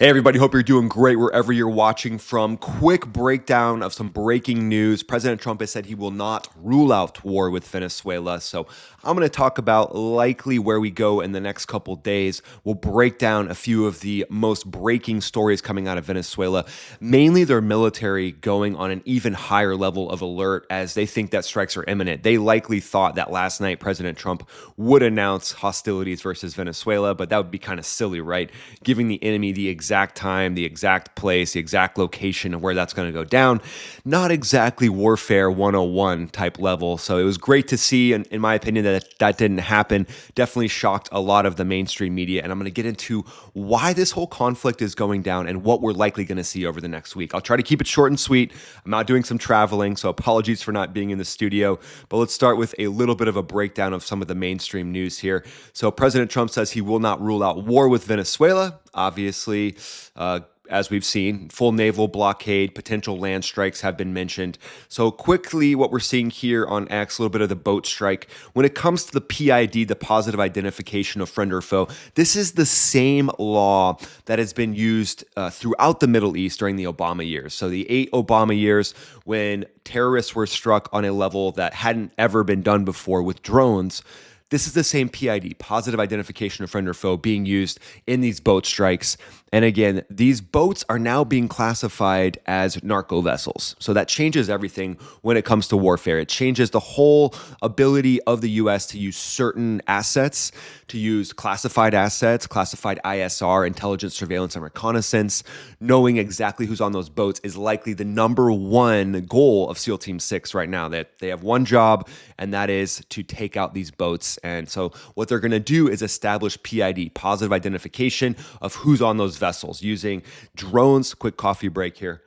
Hey, everybody. Hope you're doing great wherever you're watching from. Quick breakdown of some breaking news. President Trump has said he will not rule out war with Venezuela. So I'm going to talk about likely where we go in the next couple days. We'll break down a few of the most breaking stories coming out of Venezuela, mainly their military going on an even higher level of alert as they think that strikes are imminent. They likely thought that last night President Trump would announce hostilities versus Venezuela, but that would be kind of silly, right? Giving the enemy the exact time, the exact place, the exact location of where that's going to go down. Not exactly warfare 101 type level. So it was great to see, and in my opinion, that didn't happen. Definitely shocked a lot of the mainstream media. And I'm going to get into why this whole conflict is going down and what we're likely going to see over the next week. I'll try to keep it short and sweet. I'm out doing some traveling, so apologies for not being in the studio. But let's start with a little bit of a breakdown of some of the mainstream news here. So President Trump says he will not rule out war with Venezuela. Obviously, as we've seen, full naval blockade, potential land strikes have been mentioned. So quickly, what we're seeing here on X, a little bit of the boat strike. When it comes to the PID, the positive identification of friend or foe, this is the same law that has been used throughout the Middle East during the Obama years. So the 8 Obama years when terrorists were struck on a level that hadn't ever been done before with drones. This is the same PID, positive identification of friend or foe, being used in these boat strikes. And again, these boats are now being classified as narco vessels. So that changes everything when it comes to warfare. It changes the whole ability of the U.S. to use certain assets, to use classified assets, classified ISR, intelligence, surveillance, and reconnaissance. Knowing exactly who's on those boats is likely the number one goal of SEAL Team 6 right now. That they have one job, and that is to take out these boats. And so what they're going to do is establish PID, positive identification of who's on those vessels using drones. Quick coffee break here.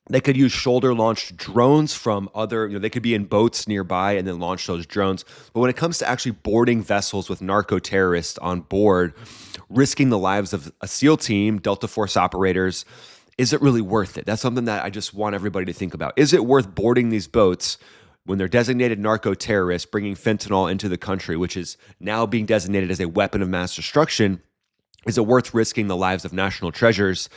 They could use shoulder-launched drones from other, they could be in boats nearby and then launch those drones. But when it comes to actually boarding vessels with narco-terrorists on board, risking the lives of a SEAL team, Delta Force operators, is it really worth it? That's something that I just want everybody to think about. Is it worth boarding these boats when they're designated narco-terrorists, bringing fentanyl into the country, which is now being designated as a weapon of mass destruction? Is it worth risking the lives of national treasures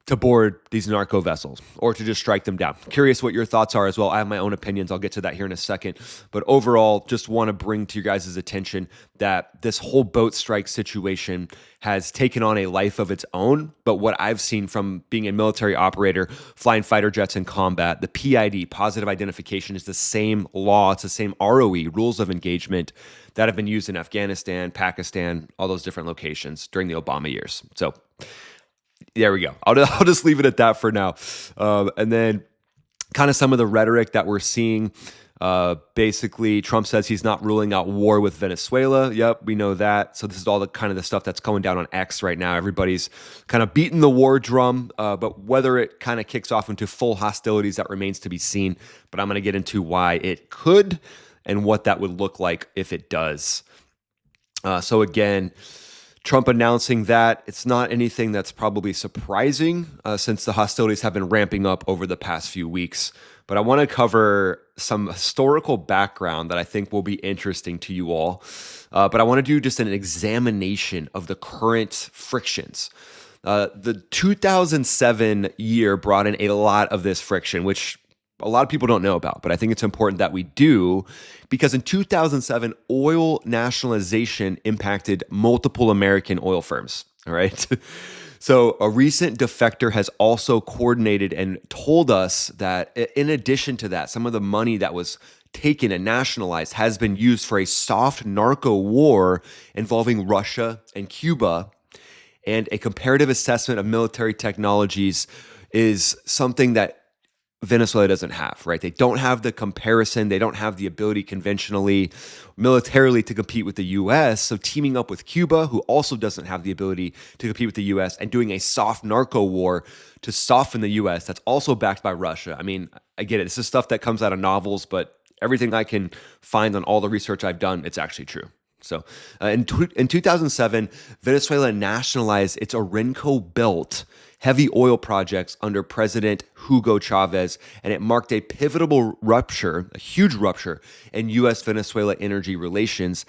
to board these narco vessels or to just strike them down? Curious what your thoughts are as well. I have my own opinions. I'll get to that here in a second. But overall, just want to bring to your guys' attention that this whole boat strike situation has taken on a life of its own. But what I've seen from being a military operator, flying fighter jets in combat, the PID, positive identification, is the same law. It's the same ROE, rules of engagement, that have been used in Afghanistan, Pakistan, all those different locations during the Obama years. So there we go. I'll just leave it at that for now. And then kind of some of the rhetoric that we're seeing. Basically, Trump says he's not ruling out war with Venezuela. Yep, we know that. So this is all the kind of the stuff that's going down on X right now. Everybody's kind of beating the war drum, but whether it kind of kicks off into full hostilities, that remains to be seen. But I'm going to get into why it could and what that would look like if it does. So again, Trump announcing that, it's not anything that's probably surprising since the hostilities have been ramping up over the past few weeks. But I want to cover some historical background that I think will be interesting to you all. But I want to do just an examination of the current frictions. The 2007 year brought in a lot of this friction, which a lot of people don't know about, but I think it's important that we do, because in 2007, oil nationalization impacted multiple American oil firms. All right. So a recent defector has also coordinated and told us that in addition to that, some of the money that was taken and nationalized has been used for a soft narco war involving Russia and Cuba. And a comparative assessment of military technologies is something that Venezuela doesn't have, right? They don't have the comparison. They don't have the ability conventionally, militarily to compete with the U.S. So teaming up with Cuba, who also doesn't have the ability to compete with the U.S., and doing a soft narco war to soften the U.S. that's also backed by Russia. I mean, I get it. This is stuff that comes out of novels, but everything I can find on all the research I've done, it's actually true. So in 2007, Venezuela nationalized its Aramco-built heavy oil projects under President Hugo Chavez, and it marked a pivotal rupture, a huge rupture in U.S.-Venezuela energy relations.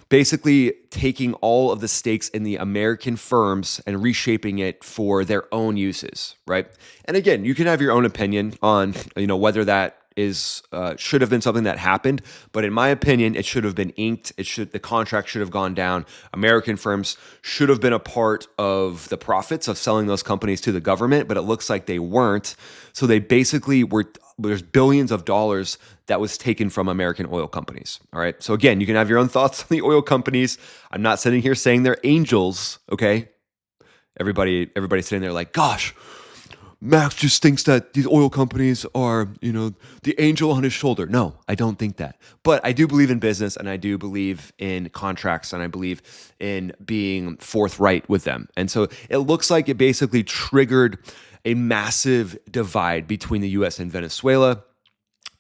basically taking all of the stakes in the American firms and reshaping it for their own uses, right? And again, you can have your own opinion on, whether that is should have been something that happened, but in my opinion, it should have been inked. The contract should have gone down. American firms should have been a part of the profits of selling those companies to the government, but it looks like they weren't. So they basically were. There's billions of dollars that was taken from American oil companies. All right. So again, you can have your own thoughts on the oil companies. I'm not sitting here saying they're angels. Okay. Everybody's sitting there like, gosh, Max just thinks that these oil companies are, the angel on his shoulder. No, I don't think that. But I do believe in business, and I do believe in contracts, and I believe in being forthright with them. And so it looks like it basically triggered a massive divide between the US and Venezuela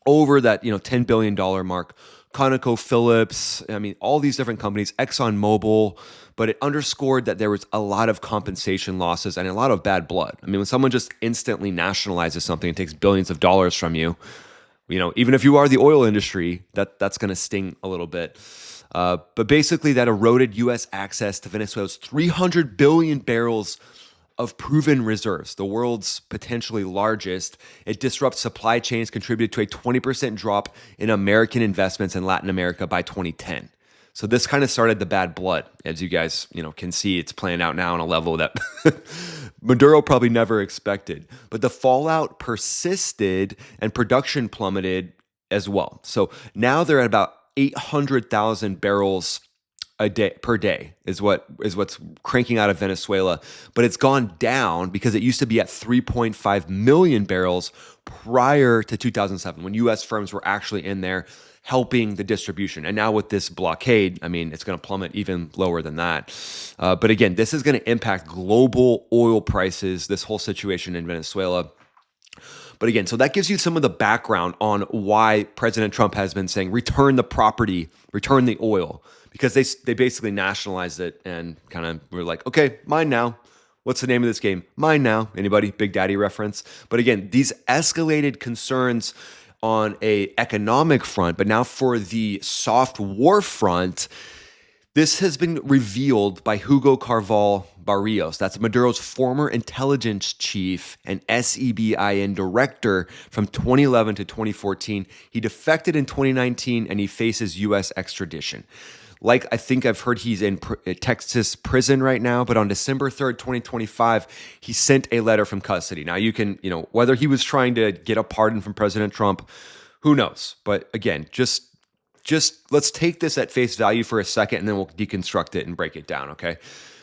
over that, $10 billion mark. ConocoPhillips, all these different companies, ExxonMobil, but it underscored that there was a lot of compensation losses and a lot of bad blood. When someone just instantly nationalizes something and takes billions of dollars from you, even if you are the oil industry, that's going to sting a little bit. But basically that eroded U.S. access to Venezuela's 300 billion barrels of proven reserves, the world's potentially largest. It disrupts supply chains, contributed to a 20% drop in American investments in Latin America by 2010. So this kind of started the bad blood. As you guys, can see, it's playing out now on a level that Maduro probably never expected. But the fallout persisted and production plummeted as well. So now they're at about 800,000 barrels a day per day is what's cranking out of Venezuela, but it's gone down because it used to be at 3.5 million barrels prior to 2007 when US firms were actually in there helping the distribution. And now with this blockade, it's going to plummet even lower than that. But again, this is going to impact global oil prices, this whole situation in Venezuela. But again, so that gives you some of the background on why President Trump has been saying, return the property, return the oil, because they basically nationalized it and kind of were like, okay, mine now. What's the name of this game? Mine now. Anybody? Big Daddy reference. But again, these escalated concerns on a economic front, but now for the soft war front, this has been revealed by Hugo Carval Barrios. That's Maduro's former intelligence chief and SEBIN director from 2011 to 2014. He defected in 2019 and he faces U.S. extradition. Like, I think I've heard he's in Texas prison right now, but on December 3rd, 2025, he sent a letter from custody. Now, you can, whether he was trying to get a pardon from President Trump, who knows? But again, just let's take this at face value for a second, and then we'll deconstruct it and break it down, okay?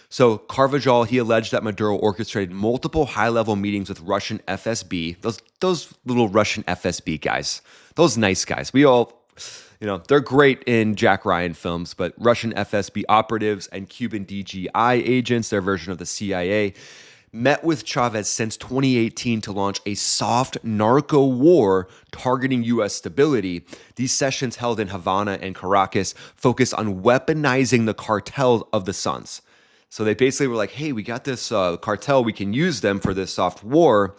So Carvajal, he alleged that Maduro orchestrated multiple high-level meetings with Russian FSB, those little Russian FSB guys, those nice guys. We all... they're great in Jack Ryan films, but Russian FSB operatives and Cuban DGI agents, their version of the CIA, met with Chavez since 2018 to launch a soft narco war targeting U.S. stability. These sessions held in Havana and Caracas focused on weaponizing the cartel of the Suns. So they basically were like, hey, we got this cartel, we can use them for this soft war.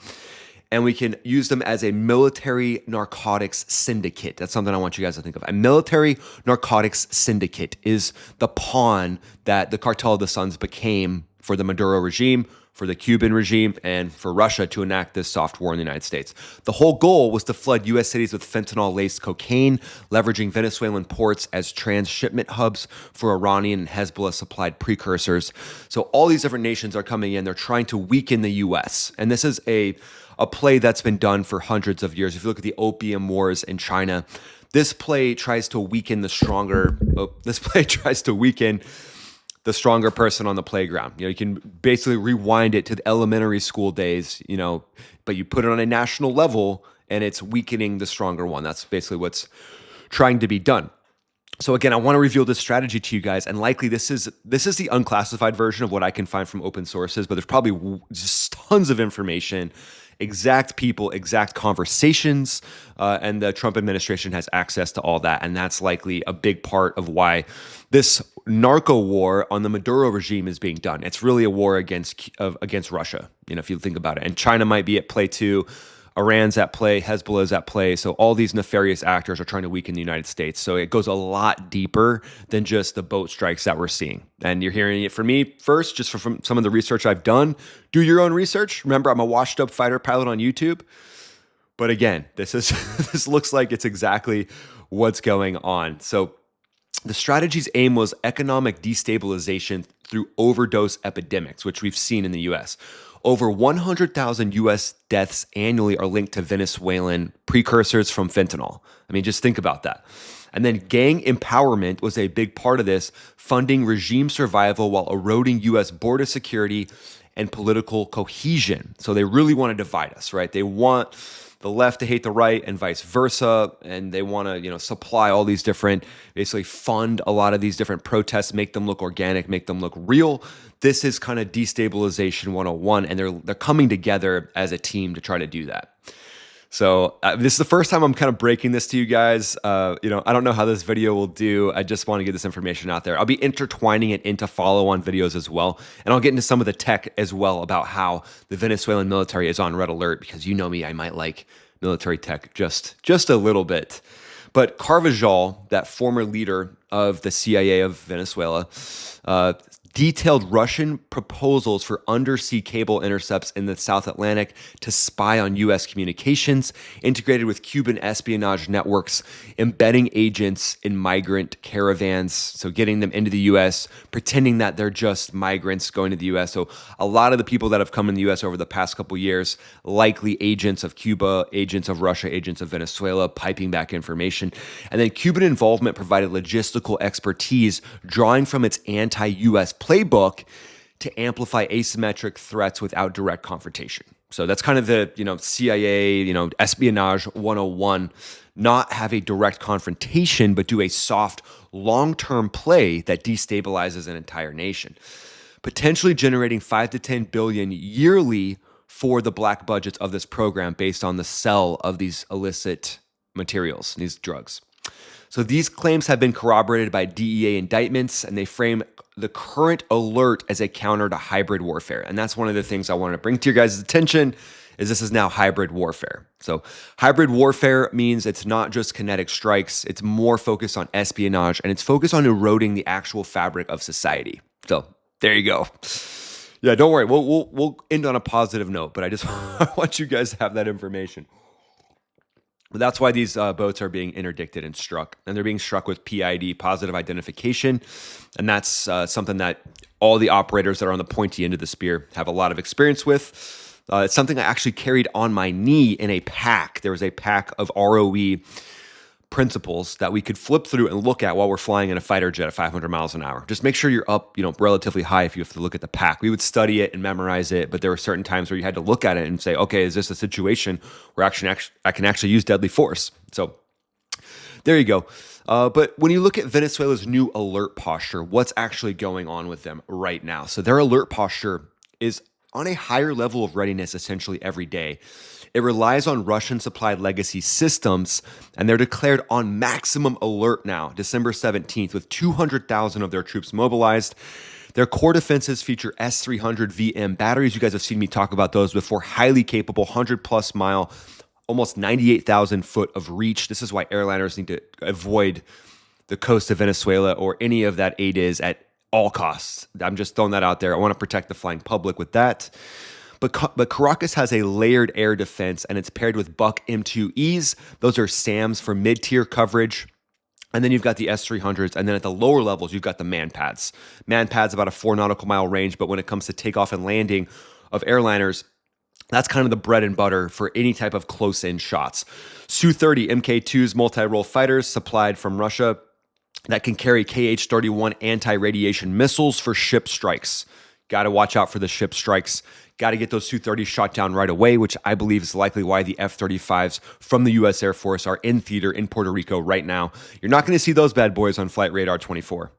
And we can use them as a military narcotics syndicate. That's something I want you guys to think of. A military narcotics syndicate is the pawn that the Cartel of the Suns became for the Maduro regime, for the Cuban regime, and for Russia to enact this soft war in the United States. The whole goal was to flood U.S. cities with fentanyl-laced cocaine, leveraging Venezuelan ports as transshipment hubs for Iranian and Hezbollah-supplied precursors. So all these different nations are coming in. They're trying to weaken the U.S. And this is a play that's been done for hundreds of years. If you look at the opium wars in China, this play tries to weaken the stronger. This play tries to weaken the stronger person on the playground. You can basically rewind it to the elementary school days. But you put it on a national level, and it's weakening the stronger one. That's basically what's trying to be done. So again, I want to reveal this strategy to you guys, and likely this is the unclassified version of what I can find from open sources. But there's probably just tons of information. Exact people, exact conversations, and the Trump administration has access to all that, and that's likely a big part of why this narco war on the Maduro regime is being done. It's really a war against Russia, if you think about it, and China might be at play too. Iran's at play, Hezbollah is at play. So all these nefarious actors are trying to weaken the United States. So it goes a lot deeper than just the boat strikes that we're seeing. And you're hearing it from me first, just from some of the research I've done. Do your own research. Remember, I'm a washed up fighter pilot on YouTube. But again, this looks like it's exactly what's going on. So the strategy's aim was economic destabilization through overdose epidemics, which we've seen in the US. Over 100,000 US deaths annually are linked to Venezuelan precursors from fentanyl. I mean, just think about that. And then gang empowerment was a big part of this, funding regime survival while eroding US border security and political cohesion. So they really want to divide us, right? They want the left to hate the right and vice versa, and they want to, supply all these different, basically fund a lot of these different protests, make them look organic, make them look real. This is kind of destabilization 101, and they're coming together as a team to try to do that. So this is the first time I'm kind of breaking this to you guys. I don't know how this video will do. I just want to get this information out there. I'll be intertwining it into follow-on videos as well. And I'll get into some of the tech as well about how the Venezuelan military is on red alert, because you know me, I might like military tech just a little bit. But Carvajal, that former leader of the CIA of Venezuela, detailed Russian proposals for undersea cable intercepts in the South Atlantic to spy on U.S. communications, integrated with Cuban espionage networks, embedding agents in migrant caravans, so getting them into the U.S., pretending that they're just migrants going to the U.S. So a lot of the people that have come in the U.S. over the past couple years, likely agents of Cuba, agents of Russia, agents of Venezuela, piping back information. And then Cuban involvement provided logistical expertise, drawing from its anti-U.S. playbook to amplify asymmetric threats without direct confrontation. So that's kind of the, CIA, espionage 101, not have a direct confrontation, but do a soft long-term play that destabilizes an entire nation, potentially generating 5 to 10 billion yearly for the black budgets of this program based on the sale of these illicit materials, these drugs. So these claims have been corroborated by DEA indictments, and they frame the current alert as a counter to hybrid warfare. And that's one of the things I want to bring to your guys' attention, is this is now hybrid warfare. So hybrid warfare means it's not just kinetic strikes, it's more focused on espionage, and it's focused on eroding the actual fabric of society. So there you go. Yeah, don't worry, we'll end on a positive note, but I want you guys to have that information. But that's why these boats are being interdicted and struck. And they're being struck with PID, positive identification. And that's something that all the operators that are on the pointy end of the spear have a lot of experience with. It's something I actually carried on my knee in a pack. There was a pack of ROE principles that we could flip through and look at while we're flying in a fighter jet at 500 miles an hour. Just make sure you're up, relatively high if you have to look at the pack. We would study it and memorize it, but there were certain times where you had to look at it and say, okay, is this a situation where I can actually use deadly force? So there you go. But when you look at Venezuela's new alert posture, what's actually going on with them right now? So their alert posture is on a higher level of readiness essentially every day. It relies on Russian-supplied legacy systems, and they're declared on maximum alert now, December 17th, with 200,000 of their troops mobilized. Their core defenses feature S-300 VM batteries. You guys have seen me talk about those before. Highly capable, 100-plus mile, almost 98,000 foot of reach. This is why airliners need to avoid the coast of Venezuela or any of that aid is at all costs. I'm just throwing that out there. I want to protect the flying public with that. But Caracas has a layered air defense, and it's paired with Buck M2Es. Those are SAMs for mid-tier coverage. And then you've got the S-300s, and then at the lower levels, you've got the man-pads. Man-pads about a 4 nautical mile range, but when it comes to takeoff and landing of airliners, that's kind of the bread and butter for any type of close-in shots. Su-30 Mk2s multi-role fighters supplied from Russia that can carry Kh-31 anti-radiation missiles for ship strikes. Got to watch out for the ship strikes. Got to get those Su-30s shot down right away, which I believe is likely why the F-35s from the U.S. Air Force are in theater in Puerto Rico right now. You're not going to see those bad boys on Flight Radar 24.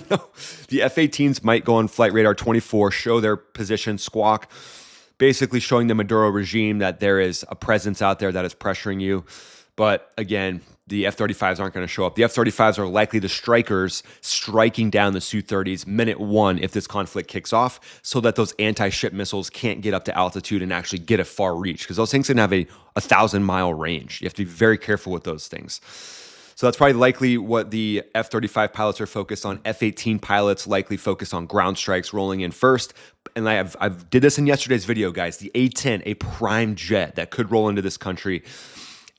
No. The F-18s might go on Flight Radar 24, show their position, squawk, basically showing the Maduro regime that there is a presence out there that is pressuring you. But again, the F-35s aren't going to show up. The F-35s are likely the strikers striking down the Su-30s minute one if this conflict kicks off, so that those anti-ship missiles can't get up to altitude and actually get a far reach, because those things can have a 1,000-mile range. You have to be very careful with those things. So that's probably likely what the F-35 pilots are focused on. F-18 pilots likely focused on ground strikes rolling in first. And I've did this in yesterday's video, guys. The A-10, a prime jet that could roll into this country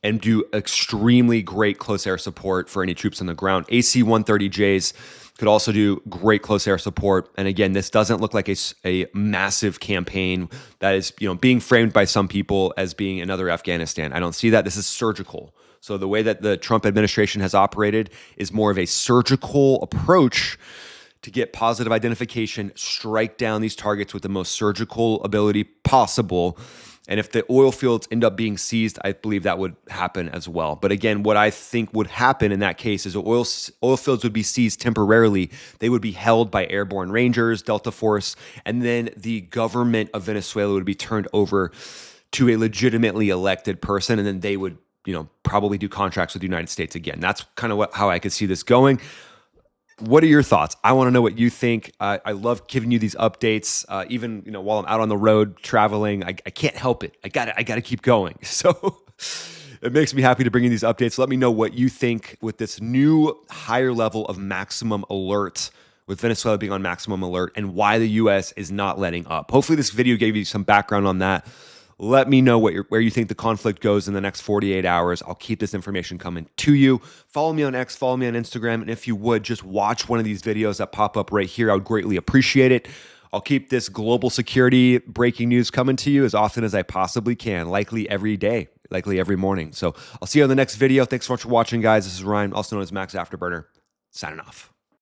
and do extremely great close air support for any troops on the ground. AC-130Js could also do great close air support. And again, this doesn't look like a massive campaign that is, being framed by some people as being another Afghanistan. I don't see that. This is surgical. So the way that the Trump administration has operated is more of a surgical approach to get positive identification, strike down these targets with the most surgical ability possible. And if the oil fields end up being seized, I believe that would happen as well. But again, what I think would happen in that case is oil fields would be seized temporarily. They would be held by airborne rangers, Delta Force, and then the government of Venezuela would be turned over to a legitimately elected person, and then they would probably do contracts with the United States again. That's kind of how I could see this going. What are your thoughts? I want to know what you think. I love giving you these updates. Even while I'm out on the road traveling, I can't help it. I got to keep going. So it makes me happy to bring you these updates. Let me know what you think with this new higher level of maximum alert, with Venezuela being on maximum alert, and why the U.S. is not letting up. Hopefully this video gave you some background on that. Let me know where you think the conflict goes in the next 48 hours. I'll keep this information coming to you. Follow me on X, follow me on Instagram, and if you would, just watch one of these videos that pop up right here. I would greatly appreciate it. I'll keep this global security breaking news coming to you as often as I possibly can, likely every day, likely every morning. So I'll see you on the next video. Thanks so much for watching, guys. This is Ryan, also known as Max Afterburner, signing off.